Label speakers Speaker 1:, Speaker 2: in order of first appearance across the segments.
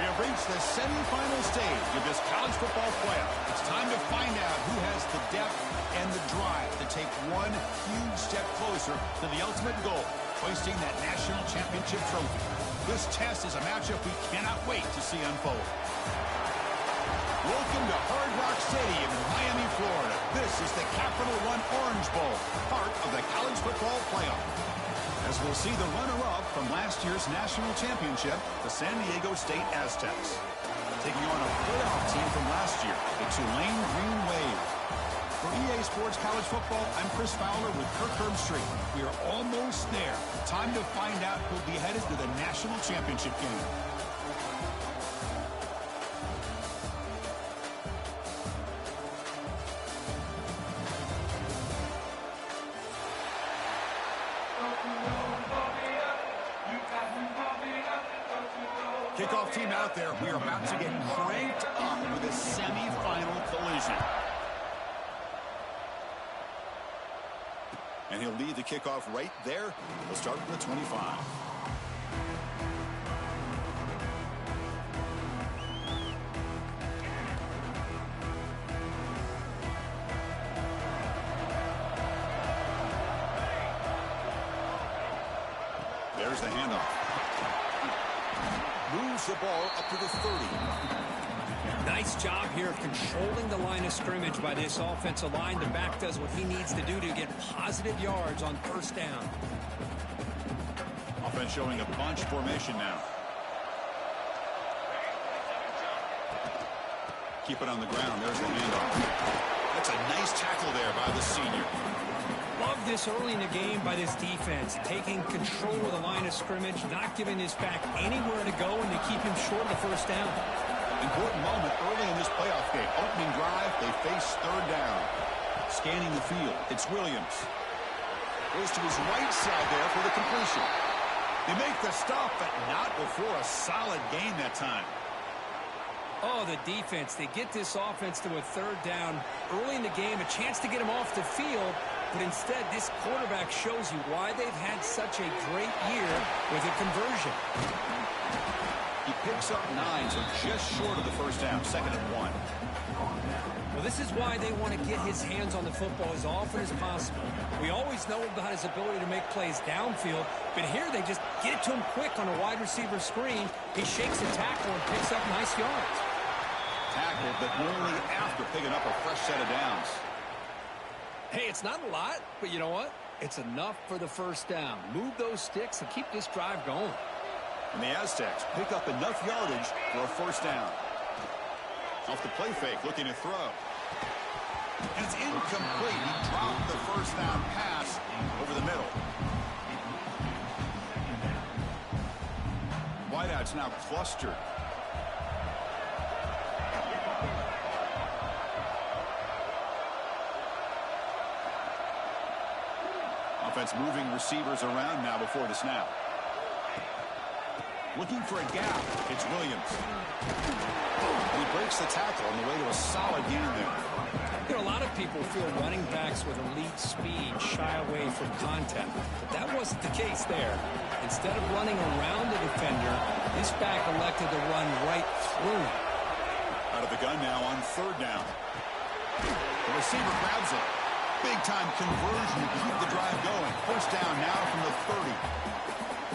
Speaker 1: We have reached the semifinal stage of this college football playoff. It's time to find out who has the depth and the drive to take one huge step closer to the ultimate goal, hoisting that national championship trophy. This test is a matchup we cannot wait to see unfold. Welcome to Hard Rock Stadium in Miami, Florida. This is the Capital One Orange Bowl, part of the college football playoff. As we'll see the runner-up from last year's national championship, the San Diego State Aztecs, taking on a playoff team from last year, the Tulane Green Wave. For EA Sports College Football, I'm Chris Fowler with Kirk Herbstreit. We are almost there. Time to find out who'll be headed to the national championship game. Kickoff team out there. We are about to get cranked up with a semifinal collision. And he'll lead the kickoff right there. He'll start from the 25. There's the handoff. Moves the ball up to the 30.
Speaker 2: Nice job here of controlling the line of scrimmage by this offensive line. The back does what he needs to do to get positive yards on first down.
Speaker 1: Offense showing a bunch formation now. Keep it on the ground. There's the handoff. That's a nice tackle there by the senior.
Speaker 2: Love this early in the game by this defense, taking control of the line of scrimmage, not giving this back anywhere to go, and to keep him short of the first down.
Speaker 1: Important moment early in this playoff game. Opening drive, they face third down. Scanning the field, it's Williams. Goes to his right side there for the completion. They make the stop, but not before a solid gain that time.
Speaker 2: Oh, the defense. They get this offense to a third down early in the game, a chance to get him off the field, but instead this quarterback shows you why they've had such a great year with a conversion.
Speaker 1: He picks up 9, so just short of the first down, 2nd and 1.
Speaker 2: Well, this is why they want to get his hands on the football as often as possible. We always know about his ability to make plays downfield, but here they just get it to him quick on a wide receiver screen. He shakes a tackle and picks up nice yards.
Speaker 1: Tackled, but only after picking up a fresh set of downs.
Speaker 2: Hey, it's not a lot, but you know what? It's enough for the first down. Move those sticks and keep this drive going.
Speaker 1: And the Aztecs pick up enough yardage for a first down. Off the play fake, looking to throw. And it's incomplete. He dropped the first down pass over the middle. Wideout's now clustered. Offense moving receivers around now before the snap. Looking for a gap, it's Williams. He breaks the tackle on the way to a solid gain there.
Speaker 2: You know, a lot of people feel running backs with elite speed shy away from contact, but that wasn't the case there. Instead of running around the defender, this back elected to run right through him.
Speaker 1: Out of the gun now on third down. The receiver grabs it. Big-time conversion to keep the drive going. First down now from the 30.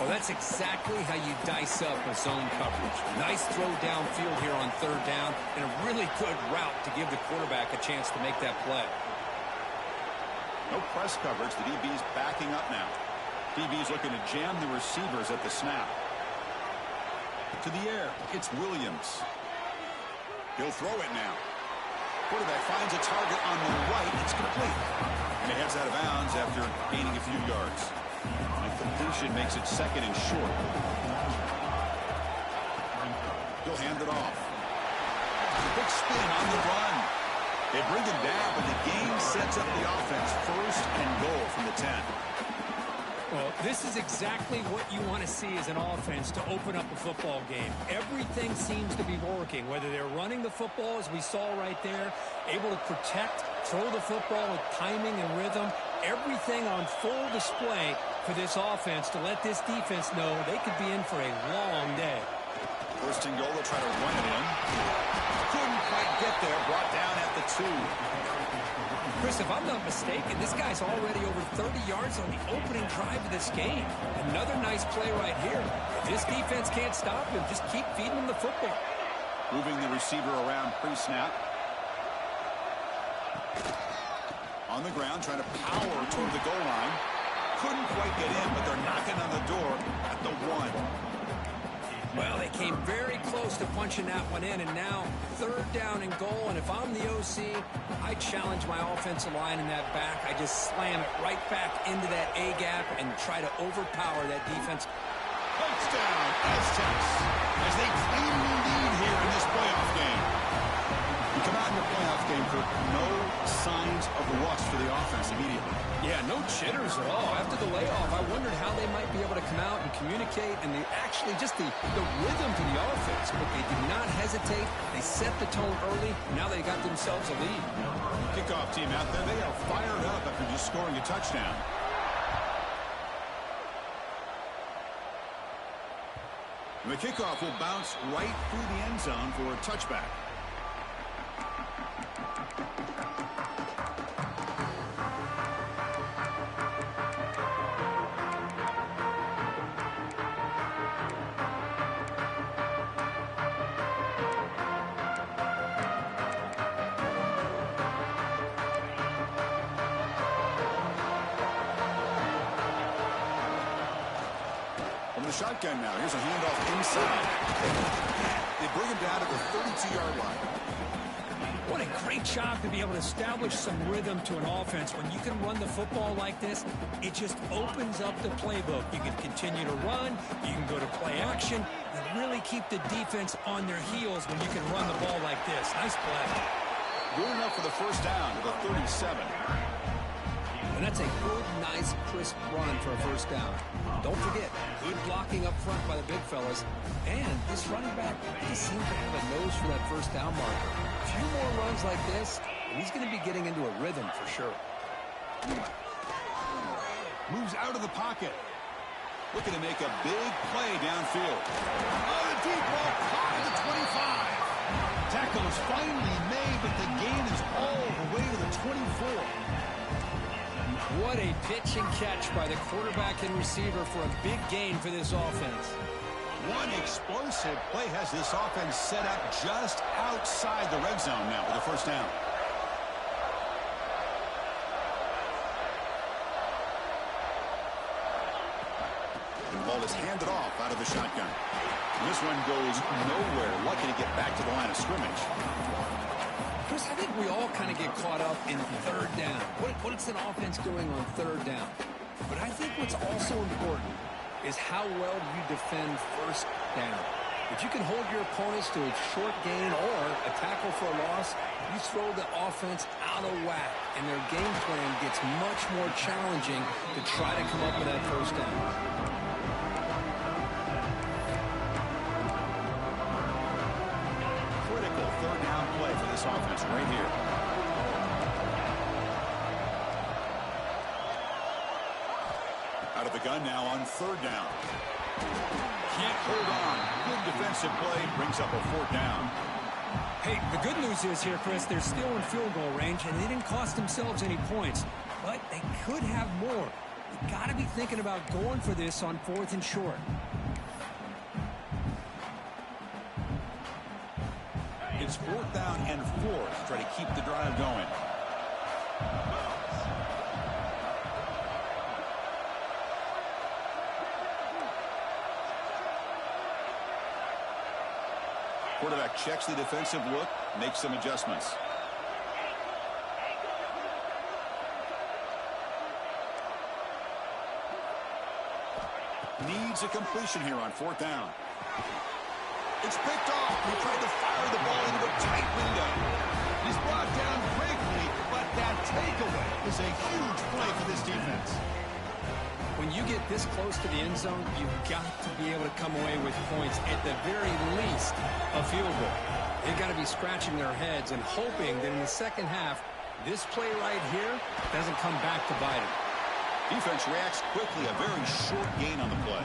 Speaker 2: Well, that's exactly how you dice up a zone coverage. Nice throw downfield here on third down, and a really good route to give the quarterback a chance to make that play.
Speaker 1: No press coverage. The DB's backing up now. DB's looking to jam the receivers at the snap. To the air, it's Williams. He'll throw it now. Quarterback finds a target on the right. It's complete. And he heads out of bounds after gaining a few yards. And completion makes it 2nd and short. He'll hand it off. A big spin on the run. They bring him down, but the game sets up the offense. 1st and goal from the 10.
Speaker 2: Well, this is exactly what you want to see as an offense to open up a football game. Everything seems to be working, whether they're running the football, as we saw right there, able to protect, throw the football with timing and rhythm, everything on full display for this offense to let this defense know they could be in for a long day.
Speaker 1: First and goal, they'll try to run it in. Couldn't quite get there. Brought down at the 2.
Speaker 2: Chris, if I'm not mistaken, this guy's already over 30 yards on the opening drive of this game. Another nice play right here. If this defense can't stop him, just keep feeding him the football.
Speaker 1: Moving the receiver around pre-snap. On the ground, trying to power toward the goal line. Couldn't quite get in, but they're knocking on the door at the 1.
Speaker 2: Well, they came very close to punching that one in, and now 3rd down and goal. And if I'm the OC, I challenge my offensive line in that back. I just slam it right back into that A gap and try to overpower that defense.
Speaker 1: Touchdown, Aztecs, as they claim the lead here in this playoff game. You come out in the playoff game, Kirk, no signs of rust for the offense immediately.
Speaker 2: Yeah, no jitters at all. After the layoff, I wondered how they might be able to come out and communicate, and actually just the rhythm to the offense. But they did not hesitate. They set the tone early. Now they got themselves a lead.
Speaker 1: Kickoff team out there, they are fired up after just scoring a touchdown. And the kickoff will bounce right through the end zone for a touchback. Shotgun now. Here's a handoff inside. They bring him down to the 32-yard line.
Speaker 2: What a great job to be able to establish some rhythm to an offense. When you can run the football like this, it just opens up the playbook. You can continue to run. You can go to play action. And really keep the defense on their heels when you can run the ball like this. Nice play.
Speaker 1: Good enough for the first down to the 37.
Speaker 2: And that's a good, nice, crisp run for a first down. Don't forget, good blocking up front by the big fellas. And this running back just seems to have a nose for that first down marker. A few more runs like this, and he's going to be getting into a rhythm for sure.
Speaker 1: Moves out of the pocket. Looking to make a big play downfield. Oh, the deep ball caught at the 25. Tackle is finally made, but the gain is all the way to the 24.
Speaker 2: What a pitch and catch by the quarterback and receiver for a big gain for this offense.
Speaker 1: One explosive play has this offense set up just outside the red zone now with a first down. The ball is handed off out of the shotgun. And this one goes nowhere. Lucky to get back to the line of scrimmage.
Speaker 2: Chris, I think we all kind of get caught up in 3rd down. What is an offense doing on 3rd down? But I think what's also important is how well you defend 1st down. If you can hold your opponents to a short gain or a tackle for a loss, you throw the offense out of whack, and their game plan gets much more challenging to try to come up with that first down.
Speaker 1: Critical 3rd down play for this offense right here. Out of the gun now on 3rd down. Can't hold on. Good defensive play. Brings up a 4th down.
Speaker 2: Hey, the good news is here, Chris, they're still in field goal range, and they didn't cost themselves any points. But they could have more. You got to be thinking about going for this on 4th and short.
Speaker 1: It's 4th down and 4th. Try to keep the drive going. Quarterback checks the defensive look, makes some adjustments. Needs a completion here on 4th down. It's picked off. He tried to fire the ball into a tight window. He's brought down quickly, but that takeaway is a huge play for this defense.
Speaker 2: When you get this close to the end zone, you've got to be able to come away with points, at the very least, a field goal. They've got to be scratching their heads and hoping that in the second half, this play right here doesn't come back to bite them.
Speaker 1: Defense reacts quickly, a very short gain on the play.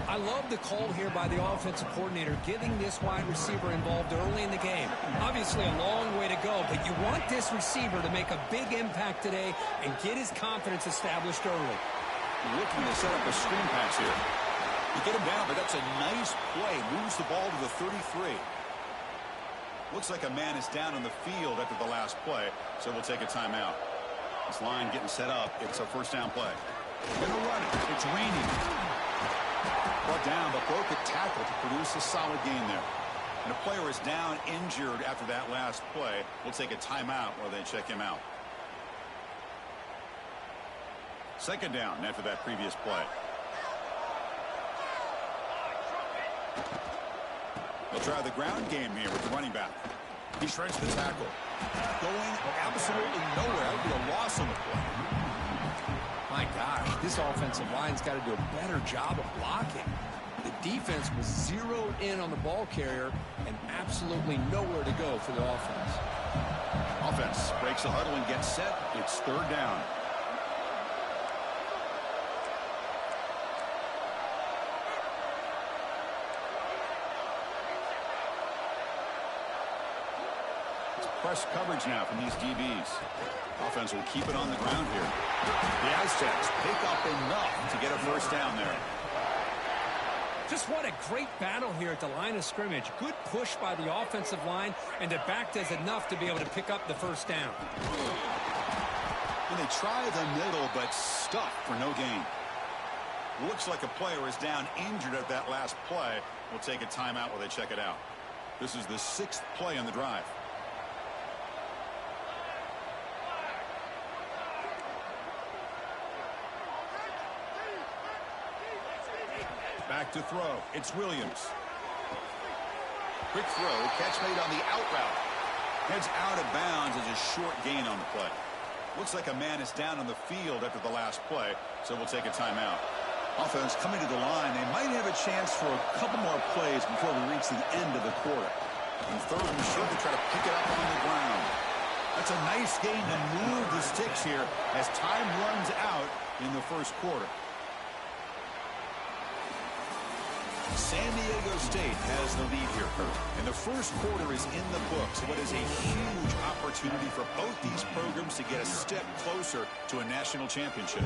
Speaker 2: I I love the call here by the offensive coordinator, getting this wide receiver involved early in the game. Obviously a long way to go, but you want this receiver to make a big impact today and get his confidence established early.
Speaker 1: Looking to set up a screen pass here. You get him down, but that's a nice play. Moves the ball to the 33. Looks like a man is down on the field after the last play, so we'll take a timeout. This line getting set up. It's a first down play. Gonna run it. It's raining. Brought down, but broke a tackle to produce a solid gain there. And a player is down injured after that last play. We'll take a timeout while they check him out. Second down after that previous play. They'll try the ground game here with the running back. He shreds the tackle. Going absolutely nowhere. That would be a loss on the play.
Speaker 2: My gosh, this offensive line's got to do a better job of blocking. The defense was zeroed in on the ball carrier and absolutely nowhere to go for the offense.
Speaker 1: Offense breaks the huddle and gets set. It's third down. Press coverage now from these DBs. Offense will keep it on the ground here. The Aztecs pick up enough to get a first down there.
Speaker 2: Just what a great battle here at the line of scrimmage. Good push by the offensive line, and the back does enough to be able to pick up the first down.
Speaker 1: And they try the middle, but stuck for no gain. Looks like a player is down injured at that last play. We'll take a timeout while they check it out. This is the 6th play on the drive. Back to throw. It's Williams. Quick throw. Catch made on the out route. Heads out of bounds as a short gain on the play. Looks like a man is down on the field after the last play, so we'll take a timeout. Offense coming to the line. They might have a chance for a couple more plays before we reach the end of the quarter. And third and short to try to pick it up on the ground. That's a nice gain to move the sticks here as time runs out in the first quarter. San Diego State has the lead here, Kurt. And the first quarter is in the books. What is a huge opportunity for both these programs to get a step closer to a national championship.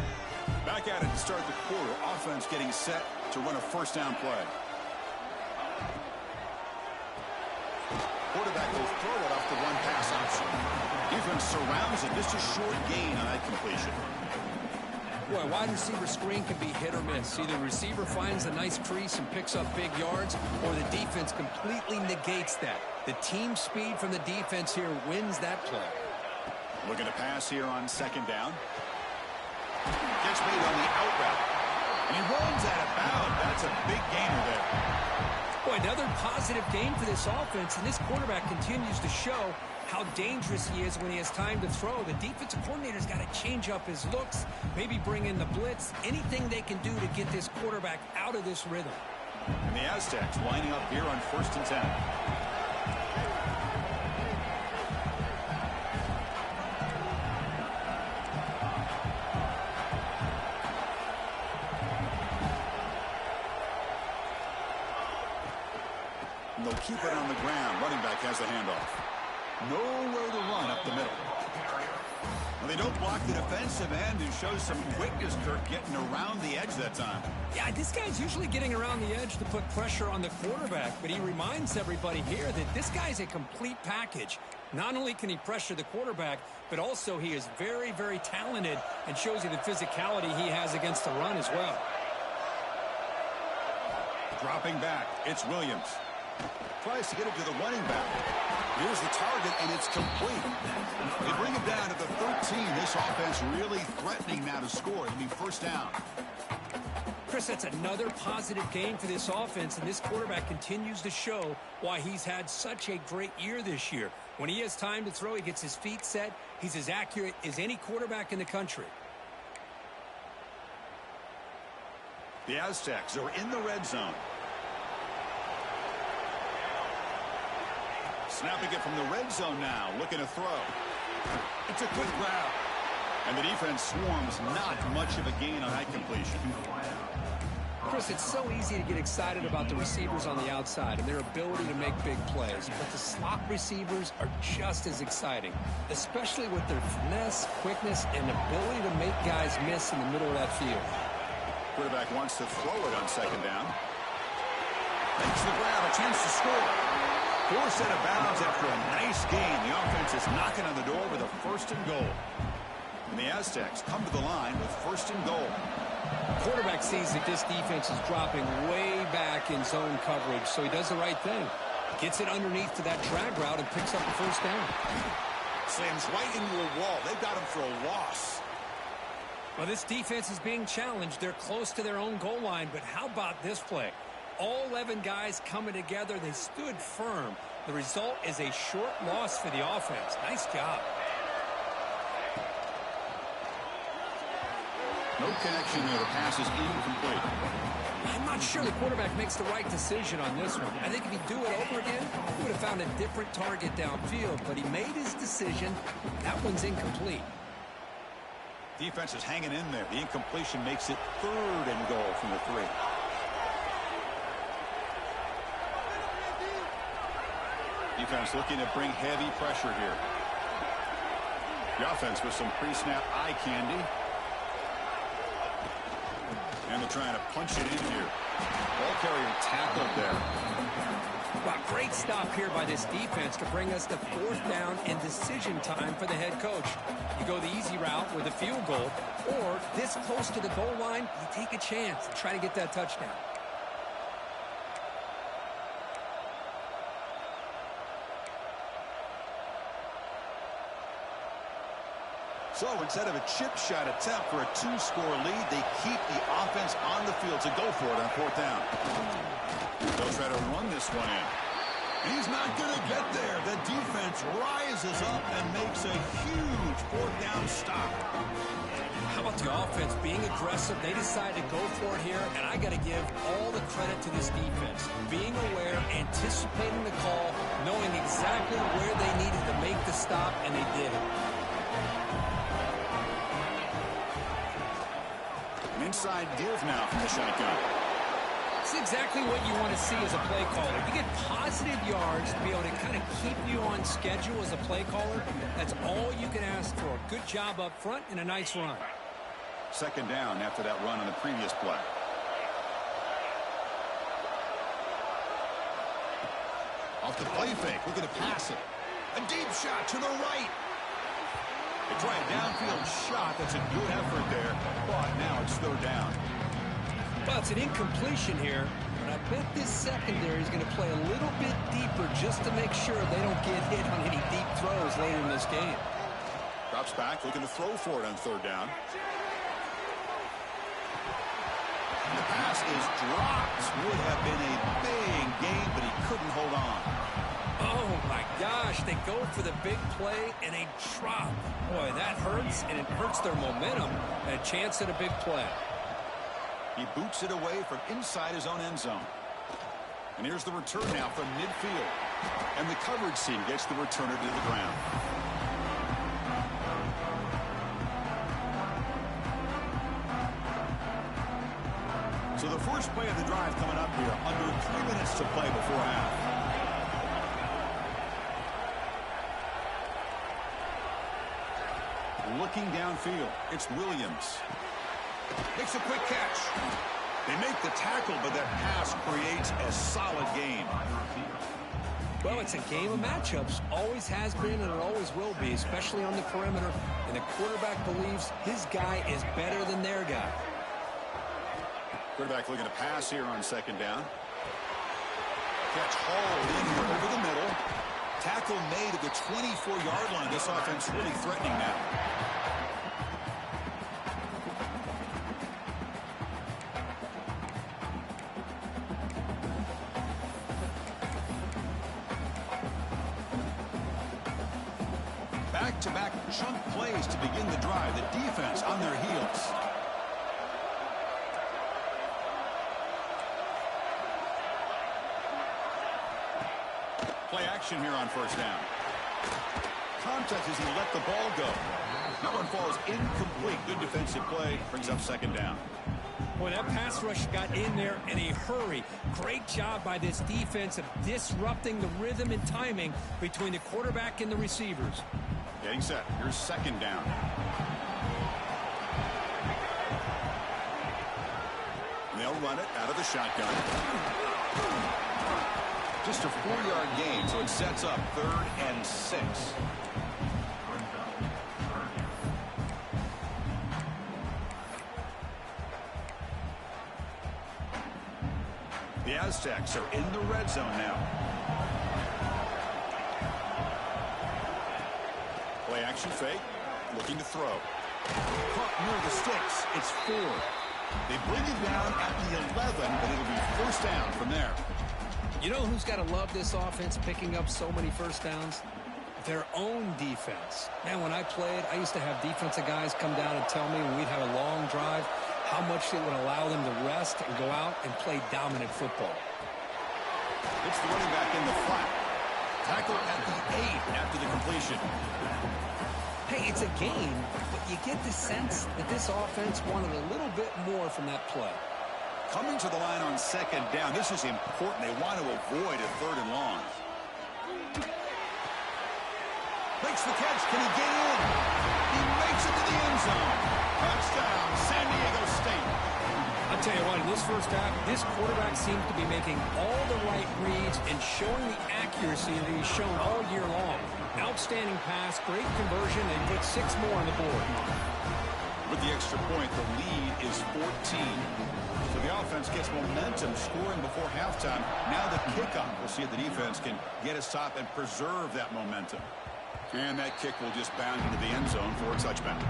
Speaker 1: Back at it to start the quarter. Offense getting set to run a first down play. Quarterback will throw it off the one pass option. Defense surrounds it. Just a short gain on that completion.
Speaker 2: Boy, wide receiver screen can be hit or miss. Either the receiver finds a nice crease and picks up big yards, or the defense completely negates that. The team speed from the defense here wins that play.
Speaker 1: Looking to pass here on second down. Gets made on the out route. And he runs out of bounds. That's a big gainer there.
Speaker 2: Boy, another positive game for this offense, and this quarterback continues to show how dangerous he is when he has time to throw. The defensive coordinator's got to change up his looks, maybe bring in the blitz, anything they can do to get this quarterback out of this rhythm.
Speaker 1: And the Aztecs lining up here on 1st and 10. And they'll keep it on the ground. Running back has the handoff. Nowhere to run up the middle. Well, they don't block the defensive end, who shows some quickness, Kirk, getting around the edge that time.
Speaker 2: Yeah, this guy's usually getting around the edge to put pressure on the quarterback, but he reminds everybody here that this guy's a complete package. Not only can he pressure the quarterback, but also he is very, very talented and shows you the physicality he has against the run as well.
Speaker 1: Dropping back, it's Williams. Tries to get it to the running back. Here's the target, and it's complete. They bring it down to the 13. This offense really threatening now to score. It'll be first down.
Speaker 2: Chris, that's another positive game for this offense, and this quarterback continues to show why he's had such a great year this year. When he has time to throw, he gets his feet set. He's as accurate as any quarterback in the country.
Speaker 1: The Aztecs are in the red zone. Snapping it from the red zone now, looking to throw. It's a quick grab. And the defense swarms, not much of a gain on that completion.
Speaker 2: Chris, it's so easy to get excited about the receivers on the outside and their ability to make big plays, but the slot receivers are just as exciting, especially with their finesse, quickness, and ability to make guys miss in the middle of that field.
Speaker 1: Quarterback wants to throw it on second down. Makes the grab, a chance to score. Forced out of bounds after a nice game. The offense is knocking on the door with a 1st and goal. And the Aztecs come to the line with 1st and goal.
Speaker 2: Quarterback sees that this defense is dropping way back in zone coverage, so he does the right thing. Gets it underneath to that drag route and picks up the 1st down.
Speaker 1: Slams right into a wall. They've got him for a loss.
Speaker 2: Well, this defense is being challenged. They're close to their own goal line, but how about this play? All 11 guys coming together. They stood firm. The result is a short loss for the offense. Nice job.
Speaker 1: No connection there. The pass is incomplete.
Speaker 2: I'm not sure the quarterback makes the right decision on this one. I think if he'd do it over again, he would have found a different target downfield, but he made his decision. That one's incomplete.
Speaker 1: Defense is hanging in there. The incompletion makes it 3rd and goal from the 3. Defense looking to bring heavy pressure here. The offense with some pre-snap eye candy. And they're trying to punch it in here. Ball carrier tackled there.
Speaker 2: Wow, great stop here by this defense to bring us to 4th down and decision time for the head coach. You go the easy route with a field goal, or this close to the goal line, you take a chance and try to get that touchdown.
Speaker 1: So instead of a chip shot attempt for a 2-score lead, they keep the offense on the field to go for it on 4th down. They'll try to run this one in. He's not going to get there. The defense rises up and makes a huge 4th down stop.
Speaker 2: How about the offense being aggressive? They decided to go for it here, and I got to give all the credit to this defense. Being aware, anticipating the call, knowing exactly where they needed to make the stop, and they did it.
Speaker 1: Inside give now from the shotgun.
Speaker 2: It's exactly what you want to see as a play caller. You get positive yards to be able to kind of keep you on schedule as a play caller. That's all you can ask for. Good job up front and a nice run.
Speaker 1: 2nd down after that run on the previous play. Off the play fake. Look at the pass it. A deep shot to the right. They try a downfield shot. That's a good effort there. But now it's 3rd down.
Speaker 2: Well, it's an incompletion here. But I bet this secondary is going to play a little bit deeper just to make sure they don't get hit on any deep throws later in this game.
Speaker 1: Drops back, looking to throw for it on 3rd down. And the pass is dropped. Would have been a big game, but he couldn't hold on.
Speaker 2: Oh, my gosh. They go for the big play, and a drop. Boy, that hurts, and it hurts their momentum. A chance at a big play.
Speaker 1: He boots it away from inside his own end zone. And here's the return now from midfield. And the coverage team gets the returner to the ground. So the first play of the drive coming up here. Under 3 minutes to play before half. Looking downfield, it's Williams. Makes a quick catch. They make the tackle, but that pass creates a solid game.
Speaker 2: Well, it's a game of matchups. Always has been and it always will be, especially on the perimeter. And the quarterback believes his guy is better than their guy.
Speaker 1: Quarterback looking to pass here on 2nd down. Catch hauled in here over the middle. Tackle made at the 24-yard line. This offense really threatening now. Back-to-back chunk plays to begin the drive. The defense on their heels. Play action here on 1st down. Contact as he let the ball go. That one falls incomplete. Good defensive play. Brings up 2nd down.
Speaker 2: Boy, that pass rush got in there in a hurry. Great job by this defense of disrupting the rhythm and timing between the quarterback and the receivers.
Speaker 1: Getting set. Here's second down. They'll run it out of the shotgun. Just a 4-yard gain, so it sets up 3rd and 6. The Aztecs are in the red zone now. Play action fake, looking to throw. Caught near the sticks. It's 4. They bring it down at the 11, but it'll be first down from there.
Speaker 2: You know who's got to love this offense picking up so many first downs? Their own defense. Man, when I played, I used to have defensive guys come down and tell me when we'd have a long drive how much it would allow them to rest and go out and play dominant football.
Speaker 1: It's the running back in the flat. Tackle at the 8 after the completion.
Speaker 2: Hey, it's a game, but you get the sense that this offense wanted a little bit more from that play.
Speaker 1: Coming to the line on second down. This is important. They want to avoid a 3rd and long. Makes the catch. Can he get in? He makes it to the end zone. Touchdown, San Diego State.
Speaker 2: I'll tell you what, in this first half, this quarterback seems to be making all the right reads and showing the accuracy that he's shown all year long. Outstanding pass, great conversion. They put 6 more on the board.
Speaker 1: With the extra point, the lead is 14. So the offense gets momentum scoring before halftime. Now the kickoff. We'll see if the defense can get a stop and preserve that momentum. And that kick will just bound into the end zone for a touchback.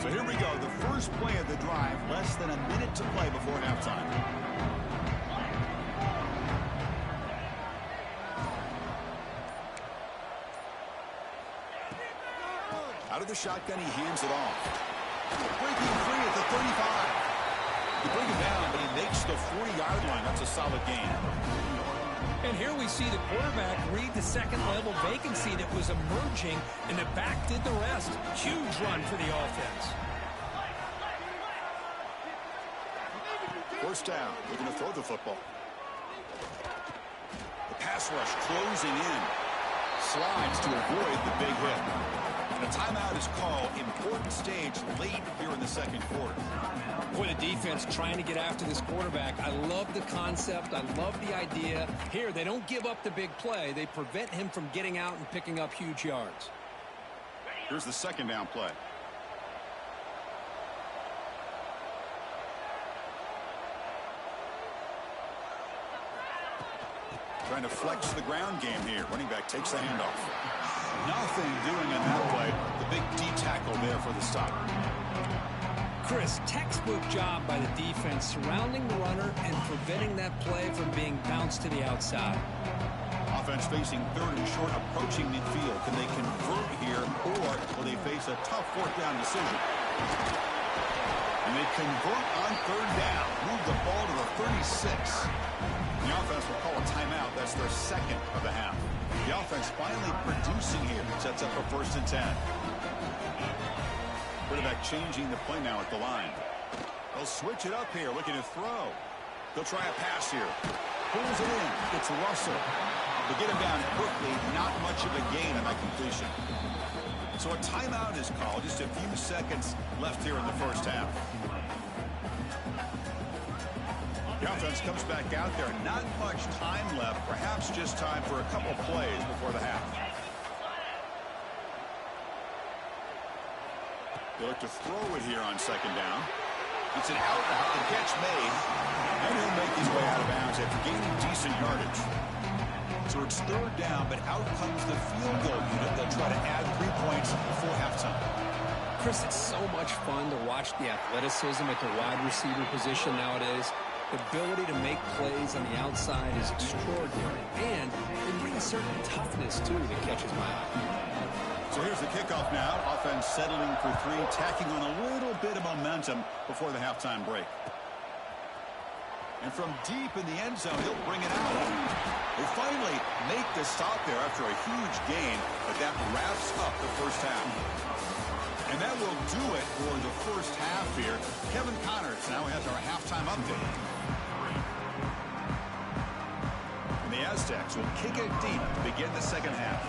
Speaker 1: So here we go, the first play of the drive, less than a minute to play before halftime. Out of the shotgun, he hands it off. Breaking free at the 35. They bring him down, but he makes the 40-yard line. That's a solid gain.
Speaker 2: And here we see the quarterback read the second-level vacancy that was emerging, and the back did the rest. Huge run for the offense.
Speaker 1: First down. Looking to throw the football. The pass rush closing in. Slides to avoid the big hit. And a timeout is called. Important stage late here in the second quarter.
Speaker 2: Boy, the defense trying to get after this quarterback. I love the concept. I love the idea. Here, they don't give up the big play. They prevent him from getting out and picking up huge yards.
Speaker 1: Here's the second down play. Trying to flex the ground game here. Running back takes the handoff. Nothing doing in that play. The big D tackle there for the stop.
Speaker 2: Chris, textbook job by the defense surrounding the runner and preventing that play from being bounced to the outside.
Speaker 1: Offense facing 3rd and short, approaching midfield. Can they convert here, or will they face a tough 4th down decision? And they convert on 3rd down. Move the ball to the 36. The offense will call a timeout. That's their second of the half. The offense finally producing here. Sets up a 1st and 10. Quarterback changing the play now at the line. They'll switch it up here, looking to throw. They'll try a pass here. Pulls it in. It's Russell. They get him down quickly. Not much of a gain on that completion. So a timeout is called. Just a few seconds left here in the first half. The offense comes back out there. Not much time left. Perhaps just time for a couple plays before the half. They look to throw it here on second down. It's an out route. The catch made. And he'll make his way out of bounds after gaining decent yardage. So it's 3rd down, but out comes the field goal unit. They'll try to add 3 points before halftime.
Speaker 2: Chris, it's so much fun to watch the athleticism at the wide receiver position nowadays. The ability to make plays on the outside is extraordinary. And they bring a certain toughness, too, that catches my eye.
Speaker 1: So here's the kickoff now. Offense settling for three, tacking on a little bit of momentum before the halftime break. And from deep in the end zone, he'll bring it out. They finally make the stop there after a huge gain, but that wraps up the first half. And that will do it for the first half here. Kevin Connors now has our halftime update. And the Aztecs will kick it deep to begin the second half.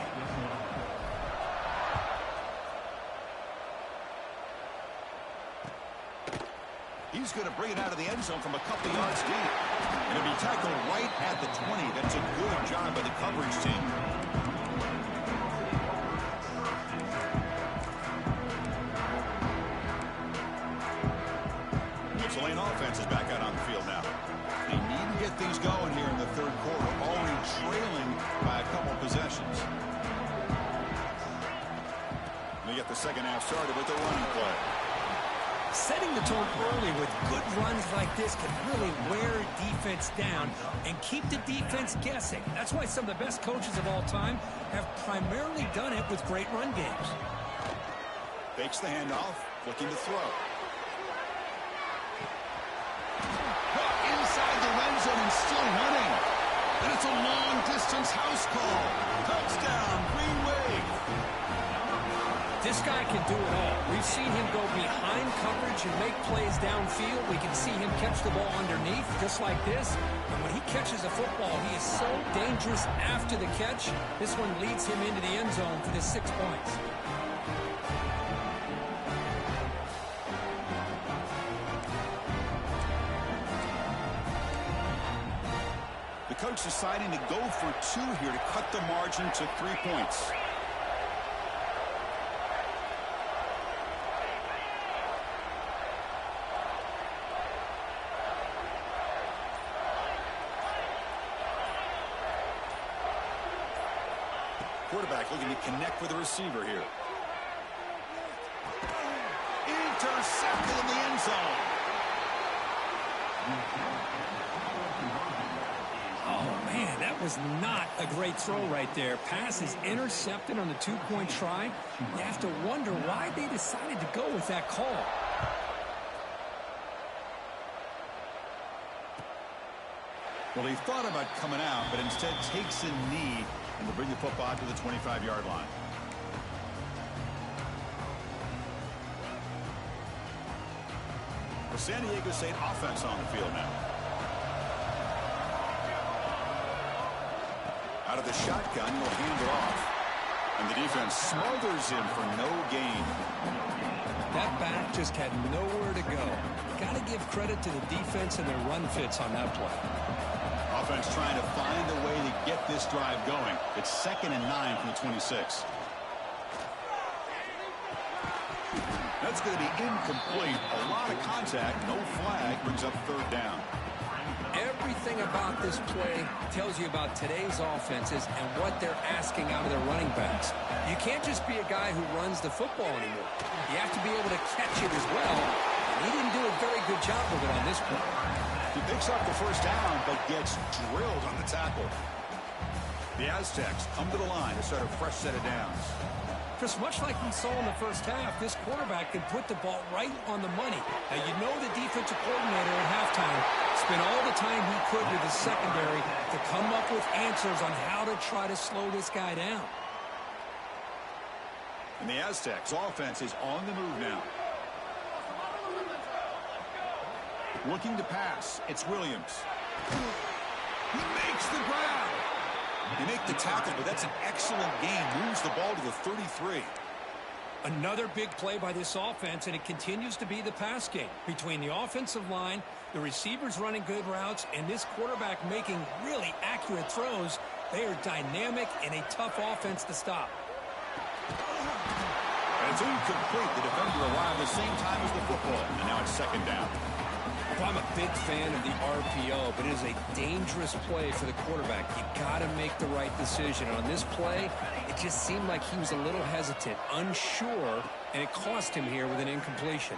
Speaker 1: He's going to bring it out of the end zone from a couple yards deep. And it'll be tackled right at the 20. That's a good job by the coverage team. The Tulane offense is back out on the field now. They need to get things going here in the third quarter, already trailing by a couple possessions. They get the second half started with the running play.
Speaker 2: Setting the tone early with good runs like this can really wear defense down and keep the defense guessing. That's why some of the best coaches of all time have primarily done it with great run games.
Speaker 1: Fakes the handoff, looking to throw. Inside the red zone and still running. And it's a long-distance house call. Touchdown, Green Wave.
Speaker 2: This guy can do it all. We've seen him go behind coverage and make plays downfield. We can see him catch the ball underneath, just like this. And when he catches a football, he is so dangerous after the catch. This one leads him into the end zone for the 6 points.
Speaker 1: The coach deciding to go for two here to cut the margin to 3 points. Quarterback looking to connect with the receiver here. Intercepted in the end zone.
Speaker 2: Oh, man, that was not a great throw right there. Pass is intercepted on the two-point try. You have to wonder why they decided to go with that call.
Speaker 1: Well, he thought about coming out, but instead takes a knee and will bring the football to the 25-yard line. The San Diego State offense on the field now. Out of the shotgun, he'll hand it off. And the defense smothers him for no gain.
Speaker 2: That back just had nowhere to go. Got to give credit to the defense and their run fits on that play.
Speaker 1: Offense trying to find a way to get this drive going. It's 2nd and 9 from the 26. That's going to be incomplete. A lot of contact, no flag, brings up 3rd down.
Speaker 2: Everything about this play tells you about today's offenses and what they're asking out of their running backs. You can't just be a guy who runs the football anymore. You have to be able to catch it as well. And he didn't do a very good job of it on this play.
Speaker 1: He picks up the first down, but gets drilled on the tackle. The Aztecs come to the line to start a fresh set of downs.
Speaker 2: Just much like we saw in the first half, this quarterback can put the ball right on the money. Now, you know the defensive coordinator at halftime spent all the time he could with his secondary to come up with answers on how to try to slow this guy down.
Speaker 1: And the Aztecs offense is on the move now. Looking to pass. It's Williams. He makes the grab. They make the tackle, but that's an excellent gain. Moves the ball to the 33.
Speaker 2: Another big play by this offense, and it continues to be the pass game. Between the offensive line, the receivers running good routes, and this quarterback making really accurate throws, they are dynamic and a tough offense to stop.
Speaker 1: And it's incomplete. The defender arrived the same time as the football, and now it's 2nd down.
Speaker 2: Well, I'm a big fan of the RPO, but it is a dangerous play for the quarterback. You got to make the right decision. On this play, it just seemed like he was a little hesitant, unsure, and it cost him here with an incompletion.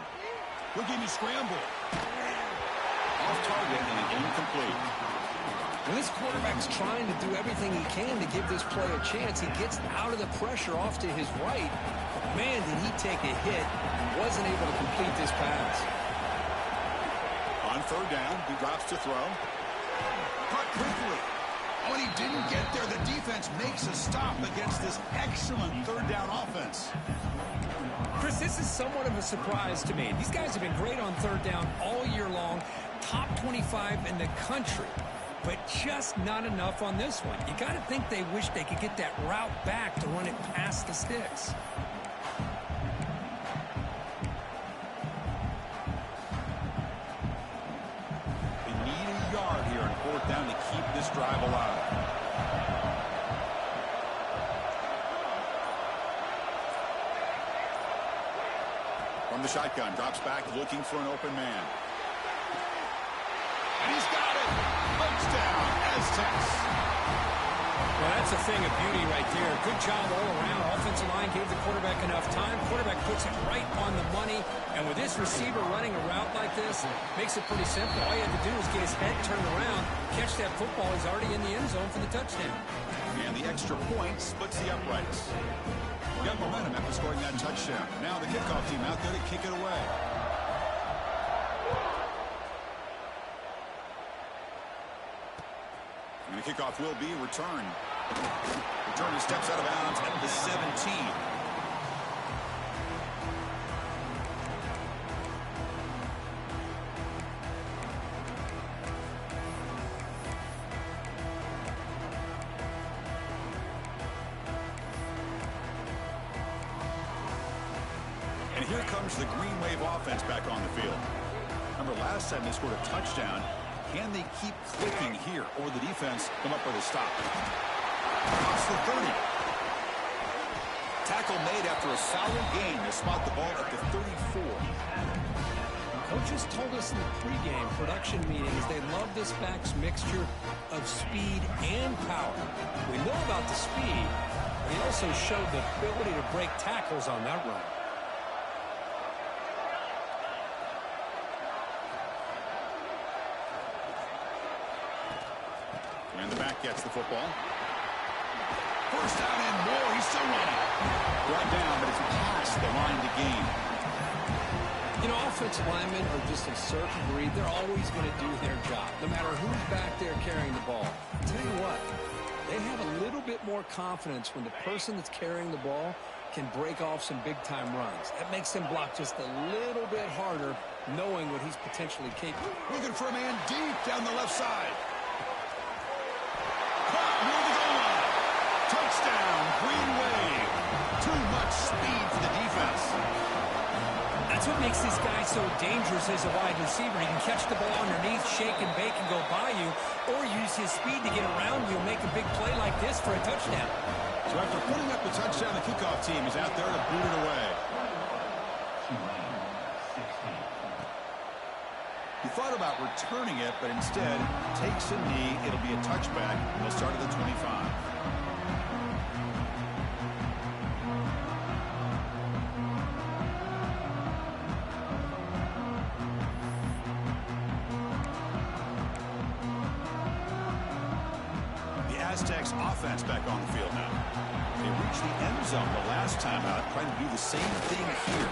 Speaker 1: Looking to scramble. Off target and incomplete.
Speaker 2: When this quarterback's trying to do everything he can to give this play a chance, he gets out of the pressure off to his right. Man, did he take a hit and wasn't able to complete this pass.
Speaker 1: On third down, he drops to throw. Cut quickly. Oh, and he didn't get there. The defense makes a stop against this excellent third down offense.
Speaker 2: Chris, this is somewhat of a surprise to me. These guys have been great on third down all year long. Top 25 in the country. But just not enough on this one. You got to think they wish they could get that route back to run it past the sticks.
Speaker 1: They need a yard here on fourth down to keep this drive alive. From the shotgun, drops back looking for an open man. And he's got it. Touchdown, Aztecs.
Speaker 2: Well, that's a thing of beauty right there. Good job all around. Offensive line gave the quarterback enough time. Quarterback puts it right on the money. And with this receiver running a route like this, it makes it pretty simple. All you have to do is get his head turned around, catch that football. He's already in the end zone for the touchdown.
Speaker 1: And the extra point splits the uprights. Got momentum after scoring that touchdown. Now the kickoff team out there to kick it away. And the kickoff will be returned. Returner steps out of bounds at the 17. And here comes the Green Wave offense back on the field. Remember last time they scored a touchdown. Can they keep clicking here, or the defense come up with a stop? Across the 30. Tackle made after a solid gain to spot the ball at the 34.
Speaker 2: Coaches told us in the pregame production meetings they love this back's mixture of speed and power. We know about the speed, but he also showed the ability to break tackles on that run.
Speaker 1: And the back gets the football. First down and more. He's still running. Brought down, but it's past the line to gain.
Speaker 2: You know, offensive linemen are just a certain breed. They're always going to do their job, no matter who's back there carrying the ball. I'll tell you what, they have a little bit more confidence when the person that's carrying the ball can break off some big-time runs. That makes them block just a little bit harder, knowing what he's potentially capable of.
Speaker 1: Looking for a man deep down the left side. Caught near the goal line. Touchdown, Green Wave. Too much speed for the defense.
Speaker 2: That's what makes this guy so dangerous as a wide receiver. He can catch the ball underneath, shake and bake and go by you, or use his speed to get around you and make a big play like this for a touchdown.
Speaker 1: So after putting up the touchdown, the kickoff team is out there to boot it away. He thought about returning it, but instead takes a knee. It'll be a touchback. He'll start at the 25. The Aztecs offense back on the field now. They reached the end zone the last time out, trying to do the same thing here.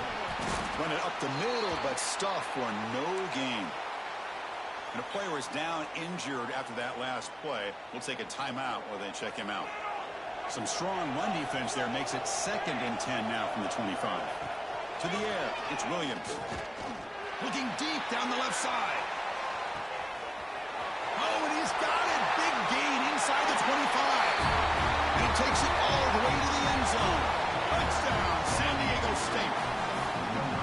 Speaker 1: Run it up the middle, but stuff for no gain. And a player is down injured after that last play. We'll take a timeout while they check him out. Some strong run defense there makes it 2nd and 10 now from the 25. To the air, it's Williams. Looking deep down the left side. Oh, and he's got it. Big gain inside the 25. And he takes it all the way to the end zone. Touchdown, San Diego State.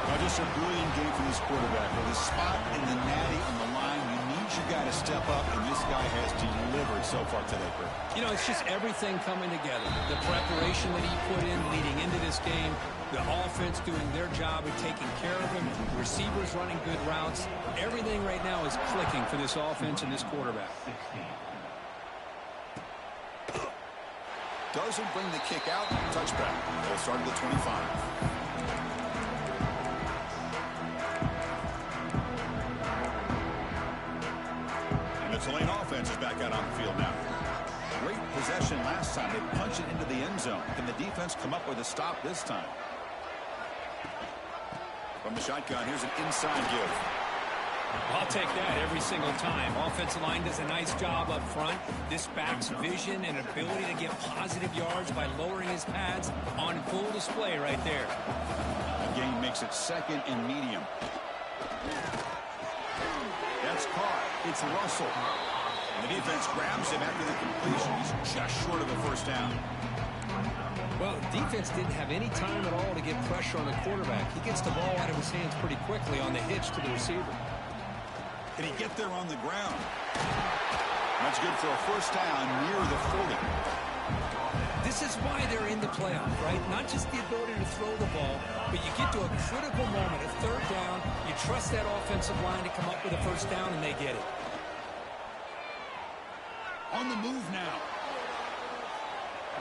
Speaker 1: Well, just a brilliant game from this quarterback. With a spot in the natty on the line, you need your guy to step up, and this guy has delivered so far today, Kurt.
Speaker 2: You know, it's just everything coming together. The preparation that he put in leading into this game, the offense doing their job of taking care of him, the receivers running good routes. Everything right now is clicking for this offense and this quarterback.
Speaker 1: Doesn't bring the kick out. Touchback. They'll start at the 25. Tulane offense is back out on the field now. Great possession last time. They punch it into the end zone. Can the defense come up with a stop this time? From the shotgun, here's an inside give.
Speaker 2: I'll take that every single time. Offensive line does a nice job up front. This back's vision and ability to get positive yards by lowering his pads on full display right there.
Speaker 1: The game makes it second and medium. That's caught. It's Russell. And the defense grabs him after the completion. He's just short of a first down.
Speaker 2: Well, defense didn't have any time at all to get pressure on the quarterback. He gets the ball out of his hands pretty quickly on the hitch to the receiver.
Speaker 1: Can he get there on the ground? That's good for a first down near the 40.
Speaker 2: This is why they're in the playoff, right? Not just the ability to throw the ball, but you get to a critical moment, a third down. You trust that offensive line to come up with a first down, and they get it.
Speaker 1: On the move now.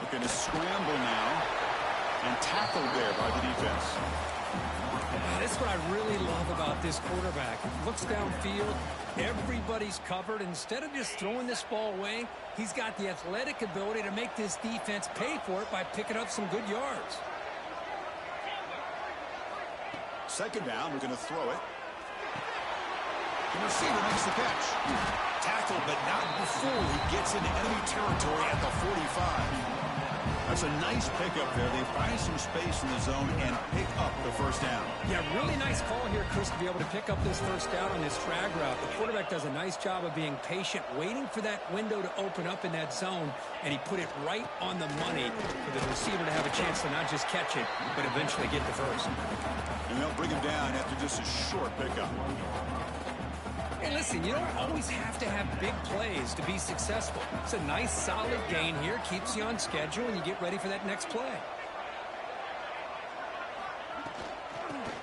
Speaker 1: Looking to scramble now. And tackled there by the defense.
Speaker 2: That's what I really love about this quarterback. Looks downfield. Everybody's covered. Instead of just throwing this ball away, he's got the athletic ability to make this defense pay for it by picking up some good yards.
Speaker 1: Second down, we're going to throw it. The receiver makes the catch. Tackled, but not before he gets into enemy territory at the 45. That's a nice pickup there. They find some space in the zone and pick up the first down.
Speaker 2: Yeah, really nice call here, Chris, to be able to pick up this first down on this drag route. The quarterback does a nice job of being patient, waiting for that window to open up in that zone, and he put it right on the money for the receiver to have a chance to not just catch it, but eventually get the first.
Speaker 1: And they'll bring him down after just a short pickup.
Speaker 2: Hey, listen, you don't always have to have big plays to be successful. It's a nice, solid gain here. Keeps you on schedule, and you get ready for that next play.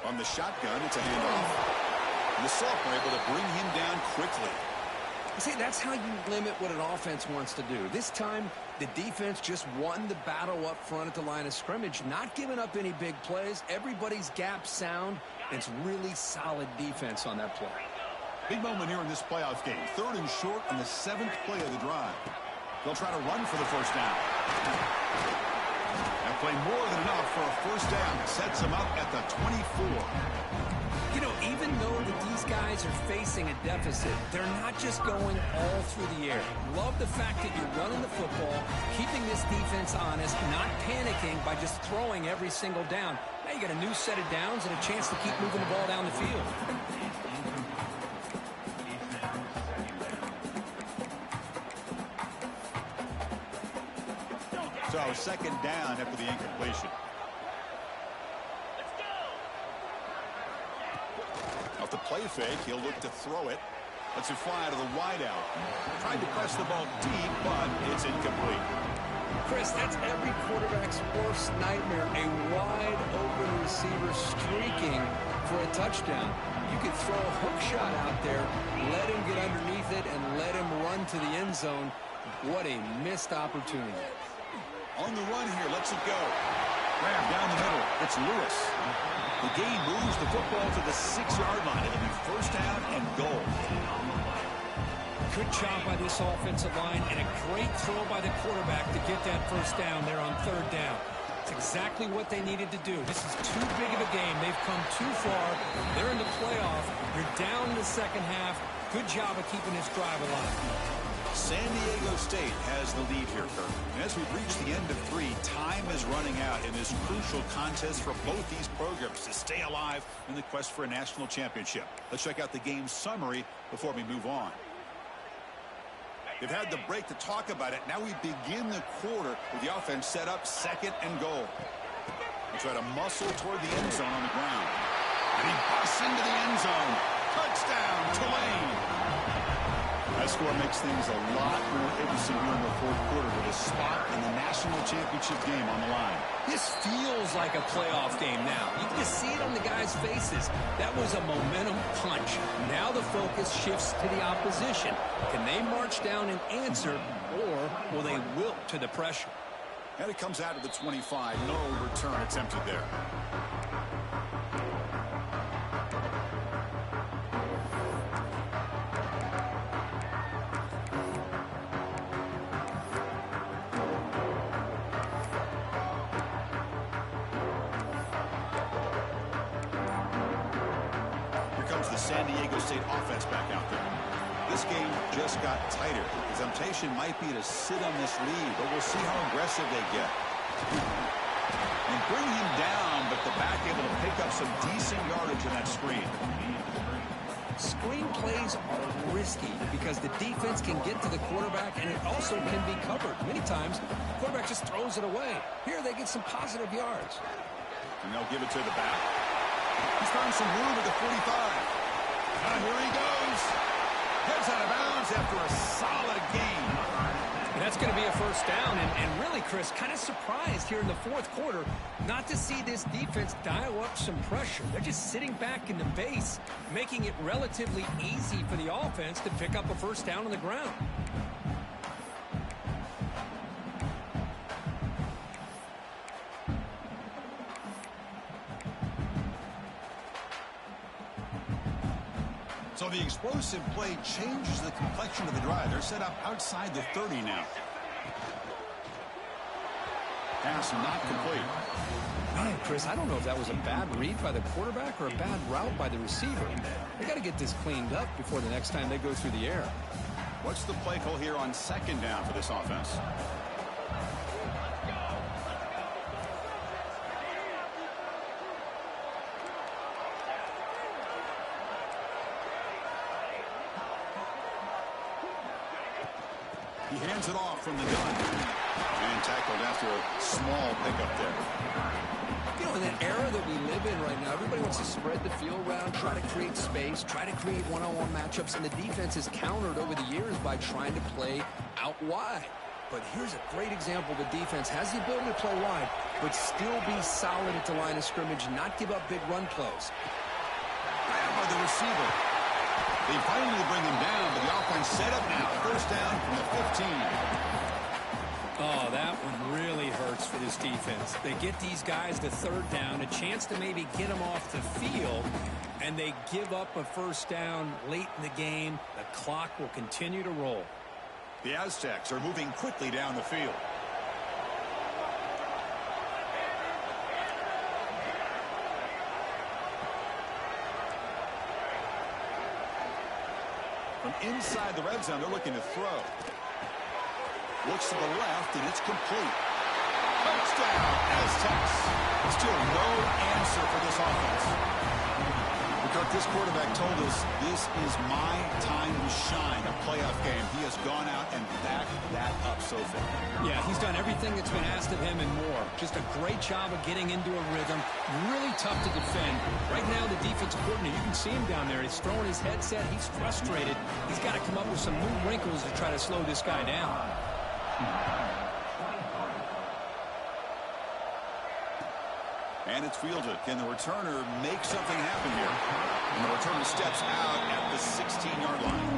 Speaker 1: On the shotgun, it's a handoff. And the sophomore able to bring him down quickly.
Speaker 2: See, that's how you limit what an offense wants to do. This time, the defense just won the battle up front at the line of scrimmage, not giving up any big plays. Everybody's gap sound, and it's really solid defense on that play.
Speaker 1: Big moment here in this playoff game. Third and short on the 7th play of the drive. They'll try to run for the first down. That play more than enough for a first down. Sets them up at the 24.
Speaker 2: You know, even though that these guys are facing a deficit, they're not just going all through the air. Love the fact that you're running the football, keeping this defense honest, not panicking by just throwing every single down. Now you got a new set of downs and a chance to keep moving the ball down the field.
Speaker 1: So second down after the incompletion. Off the play fake, he'll look to throw it. Lets it fly to the wideout. Tried to press the ball deep, but it's incomplete.
Speaker 2: Chris, that's every quarterback's worst nightmare. A wide open receiver streaking for a touchdown. You could throw a hook shot out there, let him get underneath it, and let him run to the end zone. What a missed opportunity.
Speaker 1: On the run here, lets it go. Grab down the middle. It's Lewis. The game moves the football to the 6-yard line. It'll be first down and goal.
Speaker 2: Good job by this offensive line and a great throw by the quarterback to get that first down there on third down. It's exactly what they needed to do. This is too big of a game. They've come too far. They're in the playoff. You're down in the second half. Good job of keeping this drive alive.
Speaker 1: San Diego State has the lead here, Kirk. And as we've reached the end of 3, time is running out in this crucial contest for both these programs to stay alive in the quest for a national championship. Let's check out the game summary before we move on. They've had the break to talk about it. Now we begin the quarter with the offense set up second and goal. They try to muscle toward the end zone on the ground. And he busts into the end zone. Touchdown, Tulane. That score makes things a lot more interesting here in the fourth quarter with a spot in the national championship game on the line.
Speaker 2: This feels like a playoff game now. You can just see it on the guys' faces. That was a momentum punch. Now the focus shifts to the opposition. Can they march down and answer, or will they wilt to the pressure?
Speaker 1: And it comes out of the 25. No return attempted there. comes the San Diego State offense back out there. This game just got tighter. The temptation might be to sit on this lead, but we'll see how aggressive they get. And bring him down, but the back able to pick up some decent yardage in that screen.
Speaker 2: Screen plays are risky because the defense can get to the quarterback, and it also can be covered. Many times, the quarterback just throws it away. Here, they get some positive yards.
Speaker 1: And they'll give it to the back. He's found some room at the 45. Here he goes. Heads out of bounds after a solid game.
Speaker 2: And that's going to be a first down. And really, Chris, kind of surprised here in the fourth quarter not to see this defense dial up some pressure. They're just sitting back in the base, making it relatively easy for the offense to pick up a first down on the ground.
Speaker 1: So the explosive play changes the complexion of the drive. They're set up outside the 30 now. Pass not complete.
Speaker 2: Man, Chris, I don't know if that was a bad read by the quarterback or a bad route by the receiver. They got to get this cleaned up before the next time they go through the air.
Speaker 1: What's the play call here on second down for this offense? He hands it off from the gun. And tackled after a small pickup there.
Speaker 2: You know, in that era that we live in right now, everybody wants to spread the field around, try to create space, try to create one-on-one matchups, and the defense has countered over the years by trying to play out wide. But here's a great example. The defense has the ability to play wide, but still be solid at the line of scrimmage, not give up big run plays.
Speaker 1: Grabbed by the receiver. They finally bring him down, but the offense set up now. First down from the 15.
Speaker 2: Oh, that one really hurts for this defense. They get these guys to third down, a chance to maybe get them off the field, and they give up a first down late in the game. The clock will continue to roll.
Speaker 1: The Aztecs are moving quickly down the field. From inside the red zone, they're looking to throw. Looks to the left, and it's complete. Touchdown, Aztecs. Still no answer for this offense. Because this quarterback told us this is my time to shine, a playoff game. He has gone out and backed that up so far.
Speaker 2: Yeah, he's done everything that's been asked of him and more. Just a great job of getting into a rhythm. Really tough to defend. Right now, the defensive coordinator, you can see him down there. He's throwing his headset. He's frustrated. He's got to come up with some new wrinkles to try to slow this guy down.
Speaker 1: And it's fielded. Can the returner make something happen here? And the returner steps out at the 16-yard line.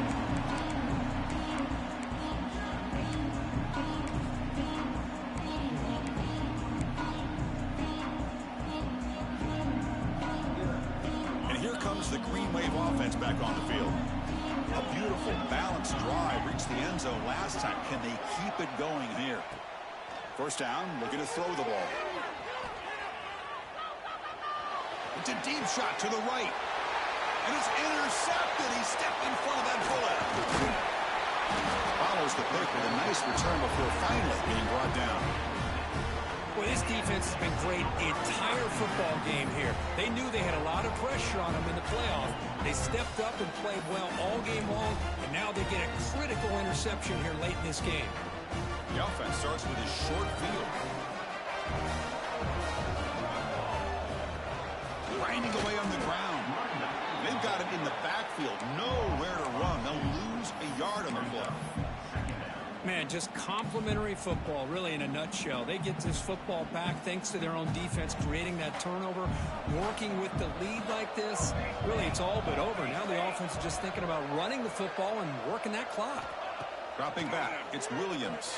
Speaker 1: And here comes the Green Wave offense back on the field. A beautiful, balanced drive reached the end zone last time. Can they keep it going here? First down, looking to throw the ball. It's a deep shot to the right. And it's intercepted. He stepped in front of that bullet. Follows the pick with a nice return before finally being brought down.
Speaker 2: Well, this defense has been great the entire football game here. They knew they had a lot of pressure on them in the playoff. They stepped up and played well all game long, and now they get a critical interception here late in this game.
Speaker 1: The offense starts with a short field. Grinding away on the ground. They've got him in the backfield. Nowhere to run. They'll lose a yard on the play.
Speaker 2: Man, just complimentary football, really, in a nutshell. They get this football back thanks to their own defense, creating that turnover, working with the lead like this. Really, it's all but over. Now the offense is just thinking about running the football and working that clock.
Speaker 1: Dropping back, it's Williams.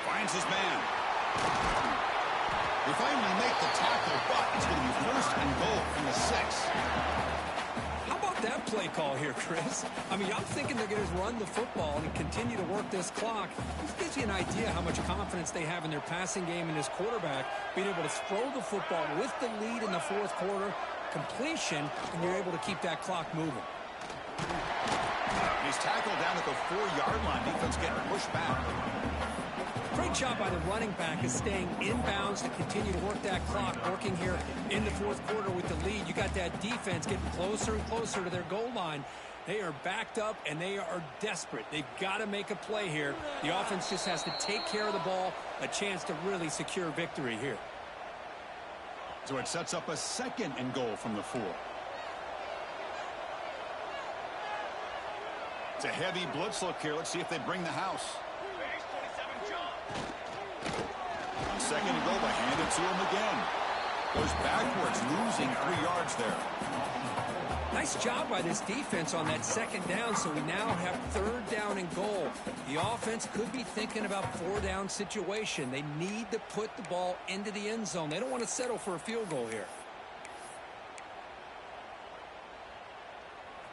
Speaker 1: Finds his man. They finally make the tackle, but it's going to be first and goal from the 6.
Speaker 2: How about that play call here, Chris? I mean, I'm thinking they're going to run the football and continue to work this clock. This gives you an idea how much confidence they have in their passing game and this quarterback being able to throw the football with the lead in the fourth quarter completion, and you're able to keep that clock moving.
Speaker 1: He's tackled down at the 4-yard line. Defense getting pushed back.
Speaker 2: Great job by the running back is staying inbounds to continue to work that clock, working here in the fourth quarter with the lead. You got that defense getting closer and closer to their goal line. They are backed up, and they are desperate. They've got to make a play here. The offense just has to take care of the ball, a chance to really secure victory here.
Speaker 1: So it sets up a 2nd and goal from the 4. It's a heavy blitz look here. Let's see if they bring the house. On 2nd and goal, they hand it to him again. Goes backwards, losing 3 yards there.
Speaker 2: Nice job by this defense on that 2nd down, so we now have 3rd down and goal. The offense could be thinking about 4-down situation. They need to put the ball into the end zone. They don't want to settle for a field goal here.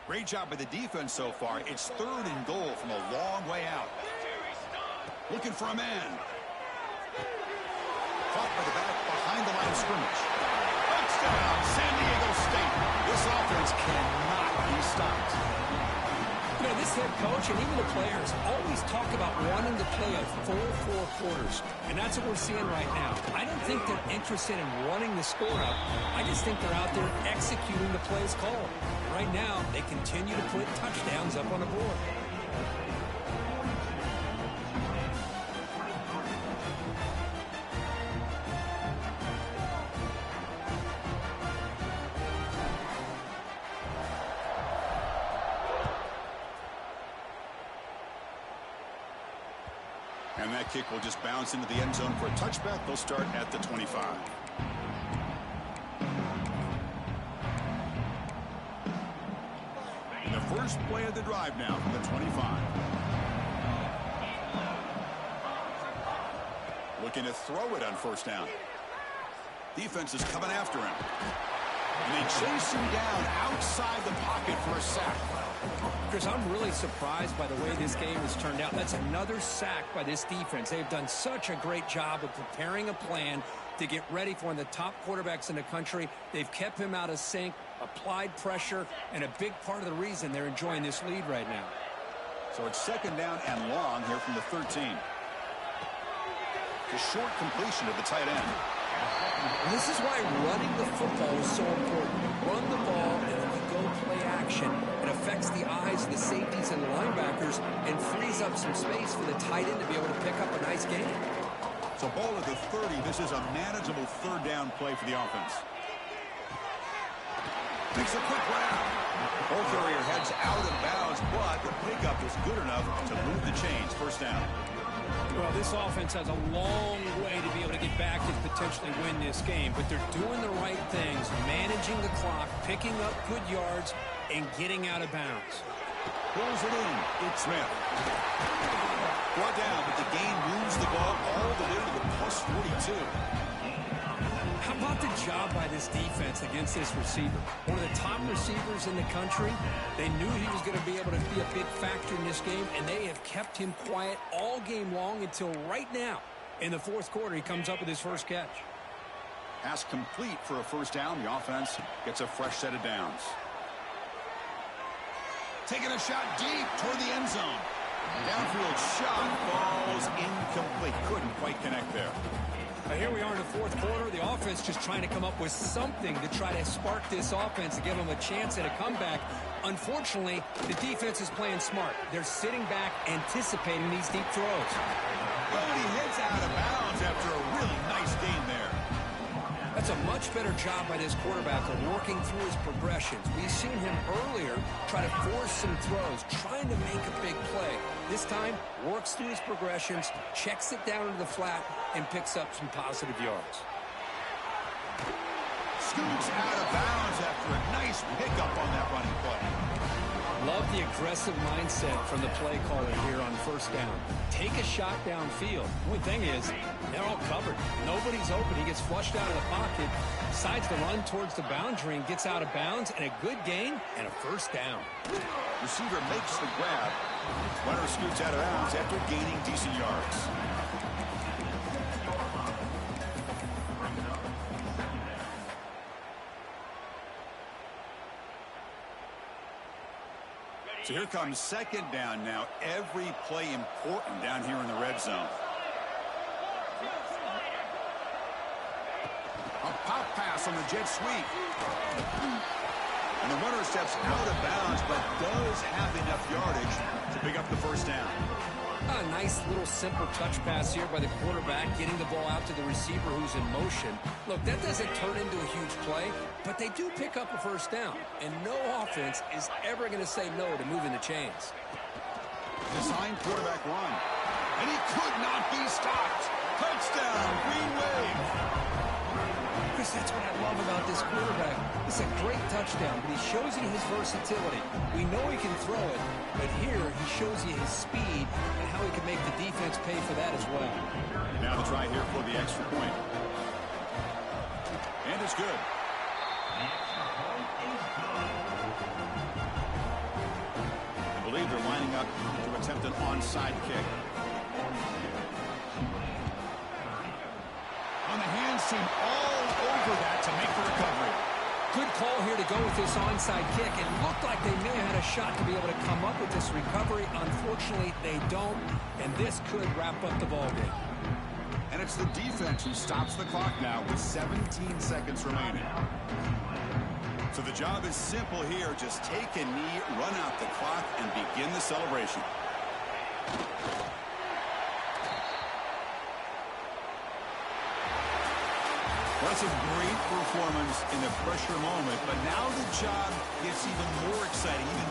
Speaker 1: Great job by the defense so far. It's 3rd and goal from a long way out. Looking for a man. Caught by the back behind the line of scrimmage. Touchdown, San Diego State. This offense cannot be stopped.
Speaker 2: You know, this head coach and even the players always talk about wanting to play a full 4 quarters, and that's what we're seeing right now. I don't think they're interested in running the score up. I just think they're out there executing the plays called. Right now, they continue to put touchdowns up on the board.
Speaker 1: And that kick will just bounce into the end zone for a touchback. They'll start at the 25. And the first play of the drive now from the 25. Looking to throw it on 1st down. Defense is coming after him. And they chase him down outside the pocket for a sack.
Speaker 2: Chris, I'm really surprised by the way this game has turned out. That's another sack by this defense. They've done such a great job of preparing a plan to get ready for one of the top quarterbacks in the country. They've kept him out of sync, applied pressure, and a big part of the reason they're enjoying this lead right now.
Speaker 1: So it's 2nd down and long here from the 13. The short completion of the tight end.
Speaker 2: And this is why running the football is so important. Run the ball, and then you go play action. It affects the eyes of the safeties and the linebackers and frees up some space for the tight end to be able to pick up a nice game.
Speaker 1: So ball at the 30. This is a manageable 3rd down play for the offense. Makes a quick grab. Ball carrier heads out of bounds, but the pickup is good enough to move the chains. 1st down.
Speaker 2: Well, this offense has a long way to be able to get back and potentially win this game, but they're doing the right things, managing the clock, picking up good yards, and getting out of bounds.
Speaker 1: Pulls it in. It's Smith. Brought down, but the gain moves the ball all the way to the plus 42.
Speaker 2: How about the job by this defense against this receiver? One of the top receivers in the country. They knew he was going to be able to be a big factor in this game, and they have kept him quiet all game long until right now. In the 4th quarter, he comes up with his first catch.
Speaker 1: Pass complete for a 1st down. The offense gets a fresh set of downs. Taking a shot deep toward the end zone. Downfield shot falls incomplete. Couldn't quite connect there.
Speaker 2: Here we are in the 4th quarter. The offense just trying to come up with something to try to spark this offense and give them a chance at a comeback. Unfortunately, the defense is playing smart. They're sitting back, anticipating these deep throws.
Speaker 1: Well, he hits out of bounds after a really nice gain there.
Speaker 2: That's a much better job by this quarterback of working through his progressions. We've seen him earlier try to force some throws, trying to make a big play. This time, works through his progressions, checks it down into the flat, and picks up some positive yards.
Speaker 1: Scoots out of bounds after a nice pickup on that running play.
Speaker 2: Love the aggressive mindset from the play caller here on 1st down. Take a shot downfield. The only thing is, they're all covered. Nobody's open. He gets flushed out of the pocket, decides to run towards the boundary and gets out of bounds, and a good gain and a 1st down.
Speaker 1: Receiver makes the grab. Runner scoots out of bounds after gaining decent yards. So here comes second down now. Every play important down here in the red zone. A pop pass on the jet sweep. And the runner steps out of bounds, but does have enough yardage to pick up the first down.
Speaker 2: A nice little simple touch pass here by the quarterback, getting the ball out to the receiver who's in motion. Look, that doesn't turn into a huge play, but they do pick up a first down. And no offense is ever going to say no to moving the chains.
Speaker 1: Design quarterback run. And he could not be stopped. Touchdown, Green Wave.
Speaker 2: Chris, that's what I love about this quarterback. It's a great touchdown, but he shows you his versatility. We know he can throw it, but here he shows you his speed and how he can make the defense pay for that as well.
Speaker 1: Now the try here for the extra point. And it's good. I believe they're lining up to attempt an onside kick. On the hands team all over that to make the recovery.
Speaker 2: Good call here to go with this onside kick. It looked like they may have had a shot to be able to come up with this recovery. Unfortunately, they don't, and this could wrap up the ballgame.
Speaker 1: And it's the defense who stops the clock now with 17 seconds remaining. So the job is simple here. Just take a knee, run out the clock, and begin the celebration. That's a great performance in the pressure moment, but now the job gets even more exciting, even